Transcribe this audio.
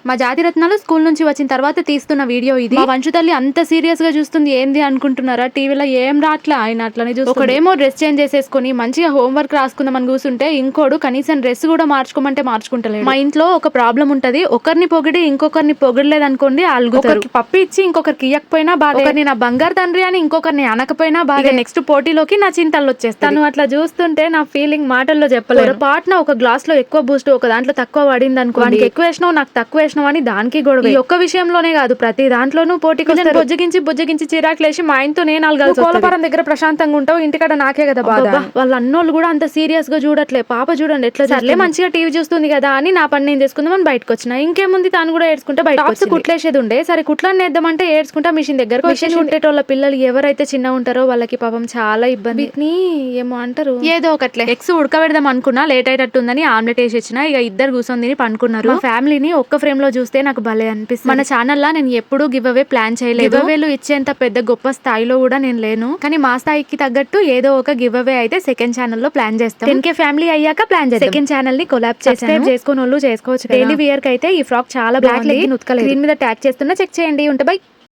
మా జాతిరత్నాలు స్కూల్ నుంచి వచ్చిన తర్వాత తీస్తున్న వీడియో ఇది. మా వంశు తల్లి అంత సీరియస్ గా చూస్తుంది. ఏంది అనుకుంటున్నారా, టీవీలో ఏం రాట్లా, ఆయన అట్లనే చూస్తుంది. ఒకడేమో డ్రెస్ చేంజ్ చేసేసుకుని మంచిగా హోంవర్క్ రాసుకుందామని కూర్చుంటే ఇంకోడు కనీసం డ్రెస్ కూడా మార్చుకోమంటే మార్చుకుంటలేడు. మా ఇంట్లో ఒక ప్రాబ్లం ఉంటది, ఒకరిని పొగిడి ఇంకొకరిని పొగిడలేదు అనుకోండి అలుగుతారు. పప్పు ఇచ్చి ఇంకొకరికి ఇయ్యకపోయినా బాధ, ఒకరిని నా బంగారు తండ్రి అని ఇంకొకరిని అనకపోయినా బాధ. నెక్స్ట్ పోటీలోకి నా చింతలు వచ్చేస్తాను. అట్లా చూస్తుంటే నా ఫీలింగ్ మాటల్లో చెప్పలేదు. పాటన ఒక గ్లాస్ లో ఎక్కువ బూస్ట్, ఒక దాంట్లో తక్కువ పడింది అనుకో, ఎక్కువ వేసినావు నాకు తక్కువ వేసినావు అని దానికి గొడవ. ఈ ఒక్క విషయంలోనే కాదు, ప్రతి దాంట్లోనూ పోటీకి బుజ్జగించి చిరాకులేసి మా ఆయనతో నేను అలగాల్సి. కోలపారం దగ్గర ప్రశాంతంగా ఉంటావు, ఇంటికాడ నాకే కదా బాధ. వాళ్ళ అన్నోళ్ళు కూడా అంత సీరియస్ గా చూడట్లే. పాప చూడండి ఎట్లా సర్లే మంచిగా టీవీ చూస్తుంది కదా అని నా పని నేను చేసుకుందామని బయటకు వచ్చిన. ఇంకేముంది, తాను కూడా ఏడ్చుకుంటే బయట కుట్లేసేది ఉండే. సరే కుట్లని నేద్దామంటే ఏడ్చుకుంటా మిషన్ దగ్గర. మిషన్ కుట్టేటోళ్ళ పిల్లలు ఎవరైతే చిన్న ఉంటారో వాళ్ళకి పాపం చాలా ఇబ్బంది. ఏమో అంటారు ఏదో ఒకట్లే. ఎగ్స్ ఉడకబెడదాం అనుకున్నా, లేట్ అయ్యేటట్టుందని ఆమ్లెట్ వేసి ఇచ్చిన. ఇక ఇద్దరు కూర్చొని తిని పండుకున్నారు. మా ఫ్యామిలీని ఒక్క ఫ్రేమ్ లో చూస్తే నాకు భలే అనిపిస్తుంది. మన ఛానల్ లా నేను ఎప్పుడూ గివ్ అవే ప్లాన్ చేయలేదు. గివ్ అవేలు ఇచ్చేంత పెద్ద గొప్ప స్థాయిలో కూడా నేను లేను, కానీ మా స్థాయికి తగ్గట్టు ఏదో ఒక గివ్ అవే అయితే సెకండ్ ఛానల్ లో ప్లాన్ చేస్తాం. 10K ఫ్యామిలీ అయ్యాక ప్లాన్ చేస్తాం. సెకండ్ ఛానల్ ని కొలాబ్ చేసాను, చేసుకుని వాళ్ళు చేసుకోవచ్చు. డైలీ వియర్ కి అయితే ఈ ఫ్రాక్ చాలా బ్లాక్ లెగ్ ఉతకలేదు. దీని మీద ట్యాగ్ చేస్తున్నా, చెక్ చేయండి. ఉంటే బై.